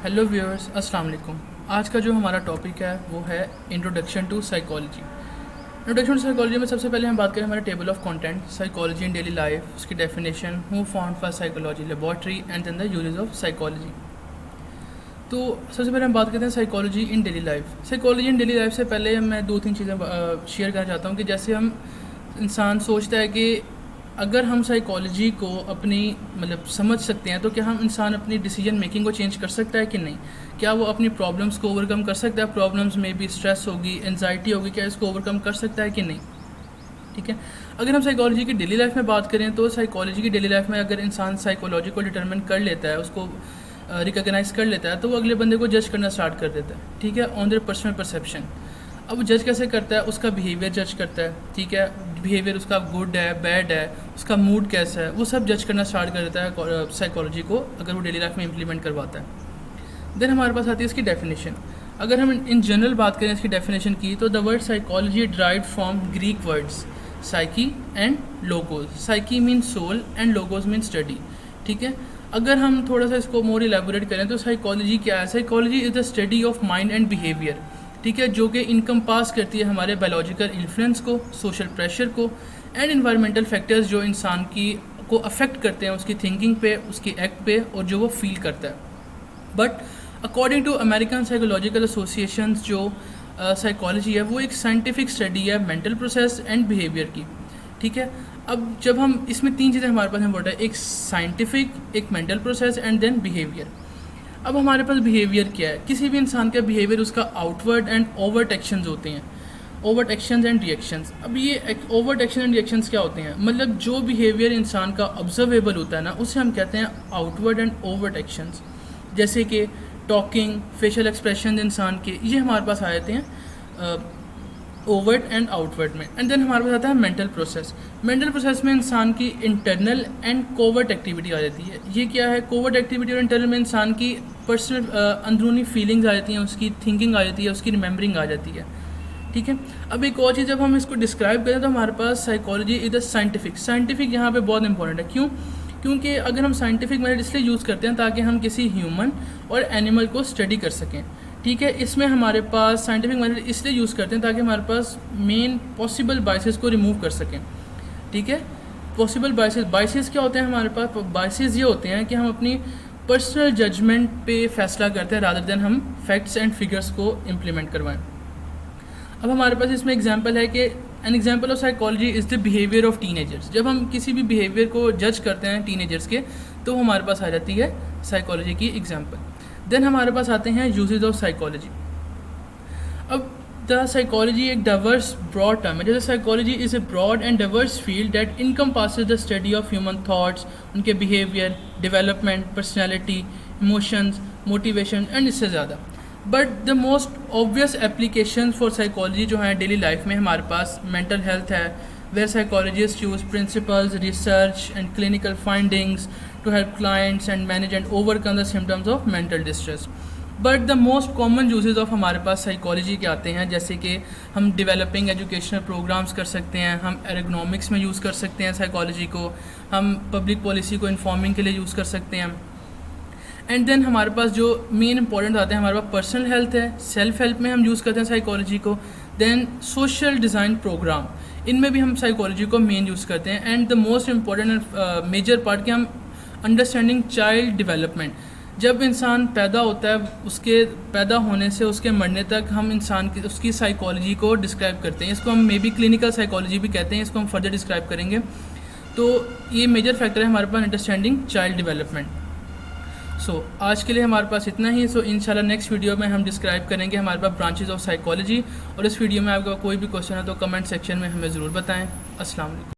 Hello viewers, अस्सलाम वालेकुम। आज का जो हमारा टॉपिक है वो है introduction to psychology. Introduction to psychology में सबसे पहले हम बात करें हमारे table of content, psychology in daily life, उसकी definition, who found first psychology laboratory and then the uses of psychology. तो सबसे पहले हम बात करते हैं psychology in daily life. Psychology in daily life से पहले मैं दो तीन चीज़ें शेयर करना चाहता हूँ कि जैसे हम इंसान सोचता है कि अगर हम साइकोलॉजी को अपनी समझ सकते हैं तो क्या हम इंसान अपनी डिसीजन मेकिंग को चेंज कर सकता है कि नहीं, क्या वो अपनी प्रॉब्लम्स को ओवरकम कर सकता है। प्रॉब्लम्स में भी स्ट्रेस होगी, एनजाइटी होगी, क्या इसको ओवरकम कर सकता है कि नहीं। ठीक है, अगर हम साइकोलॉजी की डेली लाइफ में बात करें तो साइकोलॉजी की डेली लाइफ में अगर इंसान साइकोलॉजी को डिटरमिन कर लेता है, उसको रिकॉग्नाइज कर लेता है, तो वो अगले बंदे को जज करना स्टार्ट कर देता है। ठीक है, ऑन देयर पर्सनल परसेप्शन। अब वो जज कैसे करता है, उसका बिहेवियर जज करता है। ठीक है, बिहेवियर उसका गुड है, बैड है, उसका मूड कैसा है, वो सब जज करना स्टार्ट कर देता है साइकोलॉजी को, अगर वो डेली लाइफ में इम्प्लीमेंट करवाता है। देन हमारे पास आती है इसकी डेफिनेशन। अगर हम इन जनरल बात करें इसकी डेफिनेशन की, तो the word psychology derived from Greek words psyche and logos. Psyche mean soul and logos mean study. ठीक है, अगर हम थोड़ा सा इसको मोर इलेबोरेट करें तो साइकोलॉजी क्या है? Psychology is the study of mind and behaviour. ठीक है, जो कि इनकम पास करती है हमारे बायोलॉजिकल इन्फ्लुएंस को, सोशल प्रेशर को एंड इन्वायरमेंटल फैक्टर्स जो इंसान की को अफेक्ट करते हैं उसकी थिंकिंग पे, उसकी एक्ट पे और जो वो फील करता है। But according to American Psychological Association जो साइकोलॉजी है वो एक साइंटिफिक स्टडी है मेंटल प्रोसेस एंड बिहेवियर की। ठीक है, अब जब हम इसमें तीन चीज़ें हमारे पास इम्पोर्टेंट है, एक साइंटिफिक, एक mental process and then behaviour. अब हमारे पास बिहेवियर क्या है? किसी भी इंसान का बिहेवियर उसका आउटवर्ड एंड ओवर्ट एक्शंस होते हैं, ओवर्ट एक्शंस एंड रिएक्शंस। अब ये ओवर्ट एक्शन एंड रिएक्शंस क्या होते हैं? मतलब जो बिहेवियर इंसान का ऑब्जर्वेबल होता है ना, उसे हम कहते हैं आउटवर्ड एंड ओवर्ट एक्शंस। जैसे कि टॉकिंग, फेशियल एक्सप्रेशन इंसान के, ये हमारे पास आ जाते हैं ओवर्ट एंड आउटवर्ड में। एंड देन हमारे पास आता है मेंटल प्रोसेस। मेंटल प्रोसेस में इंसान की इंटरनल एंड कोवर्ट एक्टिविटी आ जाती है। ये क्या है? कोवर्ट एक्टिविटी और इंटरनल में इंसान की पर्सनल अंदरूनी फीलिंग्स आ जाती हैं, उसकी थिंकिंग आ जाती है, उसकी रिमेंबरिंग आ जाती है। ठीक है, अब एक और चीज़ जब हम इसको डिस्क्राइब करें तो हमारे पास psychology is the scientific. Scientific यहाँ पे बहुत इंपॉर्टेंट है। क्यों? क्योंकि अगर हम साइंटिफिक मेथड इसलिए यूज़ करते हैं ताकि हम किसी ह्यूमन और एनिमल को स्टडी कर सकें। ठीक है, इसमें हमारे पास साइंटिफिक मेथड इसलिए यूज़ करते हैं ताकि हमारे पास मेन पॉसिबल बाइसेस को रिमूव कर सकें। ठीक है, पॉसिबल बाइसेस क्या होते हैं हमारे पास? बाइसेस ये होते हैं कि हम अपनी पर्सनल जजमेंट पे फैसला करते हैं रादर देन हम फैक्ट्स एंड फिगर्स को इम्प्लीमेंट करवाएं। अब हमारे पास इसमें एग्जांपल है कि an example of psychology is the behaviour of teenagers. जब हम किसी भी बिहेवियर को जज करते हैं टीनेजर्स के, तो हमारे पास आ जाती है साइकोलॉजी की एग्जांपल। देन हमारे पास आते हैं यूजेज ऑफ साइकोलॉजी। अब द साइकोलॉजी एक डाइवर्स ब्रॉड टर्म है। जैसे psychology is a broad and diverse field that encompasses the study of human thoughts, उनके behaviour, development, personality, emotions, motivation and इससे ज़्यादा। But the most obvious application for psychology जो है daily life में हमारे पास मेंटल हेल्थ है, where psychologists use principles, research and clinical findings to help clients and manage and overcome the symptoms of mental distress. But the most common uses of हमारे पास psychology के आते हैं, जैसे कि हम डेवलपिंग एजुकेशनल प्रोग्राम्स कर सकते हैं, हम एर्गोनॉमिक्स में यूज़ कर सकते हैं साइकोलॉजी को, हम पब्लिक पॉलिसी को इन्फॉर्मिंग के लिए यूज़ कर सकते हैं। एंड देन हमारे पास जो मेन इंपॉर्टेंट आते हैं हमारे पास पर्सनल हेल्थ है, सेल्फ हेल्प में हम यूज़ करते हैं साइकोलॉजी को। देन सोशल डिज़ाइन प्रोग्राम, इनमें भी हम साइकोलॉजी को मेन यूज़ करते हैं। And the most important and major part कि हम अंडरस्टैंडिंग चाइल्ड डेवलपमेंट, जब इंसान पैदा होता है उसके पैदा होने से उसके मरने तक हम इंसान की उसकी साइकोलॉजी को डिस्क्राइब करते हैं। इसको हम मे बी क्लिनिकल साइकोलॉजी भी कहते हैं, इसको हम फर्दर डिस्क्राइब करेंगे। तो ये मेजर फैक्टर है हमारे पास अंडरस्टैंडिंग चाइल्ड डेवलपमेंट। आज के लिए हमारे पास इतना ही। इंशाल्लाह नेक्स्ट वीडियो में हम डिस्क्राइब करेंगे हमारे पास ब्रांचेस ऑफ साइकोलॉजी। और इस वीडियो में आपका कोई भी क्वेश्चन है तो कमेंट सेक्शन में हमें ज़रूर बताएं। अस्सलाम वालेकुम।